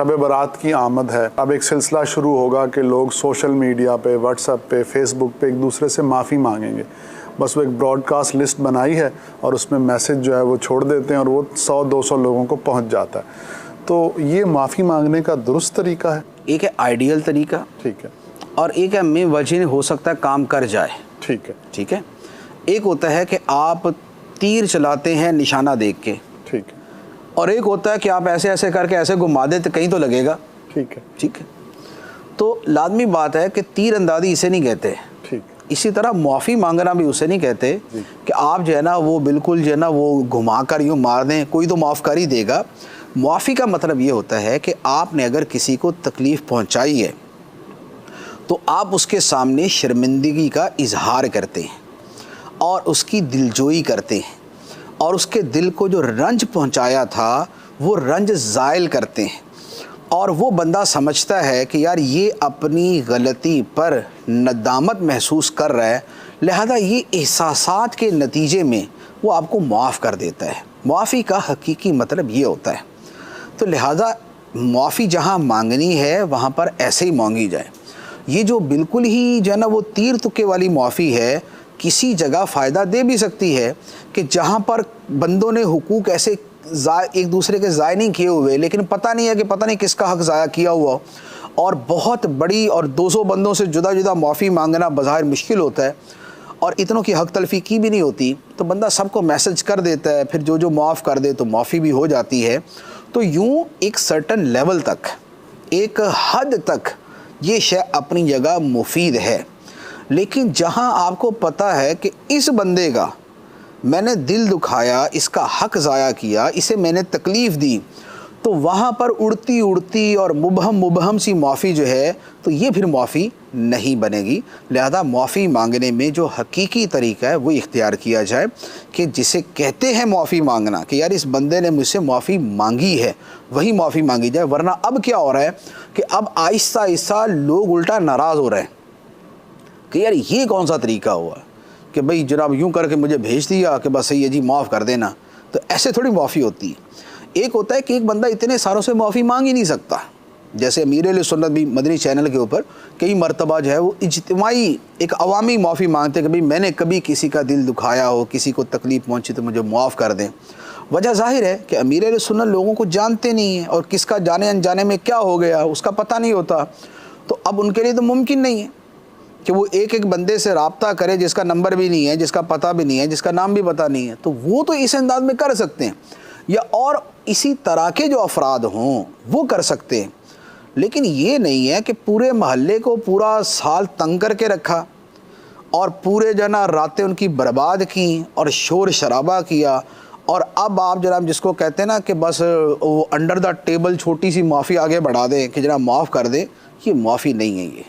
शब बारात की आमद है। अब एक सिलसिला शुरू होगा कि लोग सोशल मीडिया पे, व्हाट्सएप पे, फेसबुक पे एक दूसरे से माफ़ी मांगेंगे। बस वो एक ब्रॉडकास्ट लिस्ट बनाई है और उसमें मैसेज जो है वो छोड़ देते हैं और वो 100-200 लोगों को पहुंच जाता है। तो ये माफ़ी मांगने का दुरुस्त तरीका है? एक है आइडियल तरीका, ठीक है, और एक है में वजह हो सकता है काम कर जाए। ठीक है, ठीक है। एक होता है कि आप तीर चलाते हैं निशाना देख के, ठीक है, और एक होता है कि आप ऐसे ऐसे करके ऐसे घुमा देते कहीं तो लगेगा। ठीक है, ठीक है। तो लाजमी बात है कि तीर अंदाजी इसे नहीं कहते। ठीक। इसी तरह माफ़ी मांगना भी उसे नहीं कहते कि आप जो है ना वो बिल्कुल जो है ना वो घुमा कर यूँ मार दें, कोई तो माफ़ कर ही देगा। माफ़ी का मतलब ये होता है कि आपने अगर किसी को तकलीफ़ पहुंचाई है तो आप उसके सामने शर्मिंदगी का इजहार करते हैं और उसकी दिलजोई करते हैं और उसके दिल को जो रंज पहुंचाया था वो रंज ज़ायल करते हैं, और वो बंदा समझता है कि यार ये अपनी गलती पर नदामत महसूस कर रहा है, लिहाजा ये एहसासात के नतीजे में वो आपको माफ़ कर देता है। माफ़ी का हकीकी मतलब ये होता है। तो लिहाजा माफ़ी जहाँ मांगनी है वहाँ पर ऐसे ही मांगी जाए। ये जो बिल्कुल ही जो है ना वो तीर तुक्के वाली माफ़ी है, किसी जगह फ़ायदा दे भी सकती है कि जहाँ पर बंदों ने हुकूक ऐसे एक दूसरे के ज़ाय नहीं किए हुए, लेकिन पता नहीं है कि पता नहीं किसका हक़ ज़ाया किया हुआ, और बहुत बड़ी और 200 बंदों से जुदा जुदा माफ़ी मांगना बज़ाहिर मुश्किल होता है और इतनों की हक़ तलफ़ी की भी नहीं होती, तो बंदा सबको मैसेज कर देता है, फिर जो माफ़ कर दे तो माफ़ी भी हो जाती है। तो यूँ एक सर्टन लेवल तक, एक हद तक ये शय अपनी जगह मुफीद है। लेकिन जहाँ आपको पता है कि इस बंदे का मैंने दिल दुखाया, इसका हक़ ज़ाया किया, इसे मैंने तकलीफ़ दी, तो वहाँ पर उड़ती उड़ती और मुबहम सी माफ़ी जो है तो ये फिर माफ़ी नहीं बनेगी। लिहाजा माफ़ी मांगने में जो हकीकी तरीका है वो इख्तियार किया जाए कि जिसे कहते हैं माफ़ी मांगना, कि यार इस बंदे ने मुझसे माफ़ी मांगी है, वही माफ़ी मांगी जाए। वरना अब क्या हो रहा है कि अब आहिस्ता आहिस्ता लोग उल्टा नाराज़ हो रहे हैं कि यार ये कौन सा तरीका हुआ कि भाई जनाब यूँ करके मुझे भेज दिया कि बस सही है जी माफ़ कर देना। तो ऐसे थोड़ी माफ़ी होती है। एक होता है कि एक बंदा इतने सारों से माफ़ी मांग ही नहीं सकता। जैसे अमीर अहले सुन्नत भी मदनी चैनल के ऊपर कई मरतबा जो है वो इज्तिमाई एक अवामी माफ़ी मांगते हैं कि भाई मैंने कभी किसी का दिल दुखाया हो, किसी को तकलीफ़ पहुँची तो मुझे माफ़ कर दें। वजह ज़ाहिर है कि अमीर अहले सुन्नत लोगों को जानते नहीं हैं और किसका जाने अनजाने में क्या हो गया उसका पता नहीं होता। तो अब उनके लिए तो मुमकिन नहीं है कि वो एक एक बंदे से रब्ता करे जिसका नंबर भी नहीं है, जिसका पता भी नहीं है, जिसका नाम भी पता नहीं है। तो वो तो इस अंदाज में कर सकते हैं, या और इसी तरह के जो अफराद हों वो कर सकते हैं। लेकिन ये नहीं है कि पूरे महल्ले को पूरा साल तंग करके रखा और पूरे जना रातें उनकी बर्बाद की और शोर शराबा किया, और अब आप जनाब जिसको कहते हैं ना कि बस वो अंडर द टेबल छोटी सी माफ़ी आगे बढ़ा दें कि जनाब माफ़ कर दें, ये माफ़ी नहीं है। ये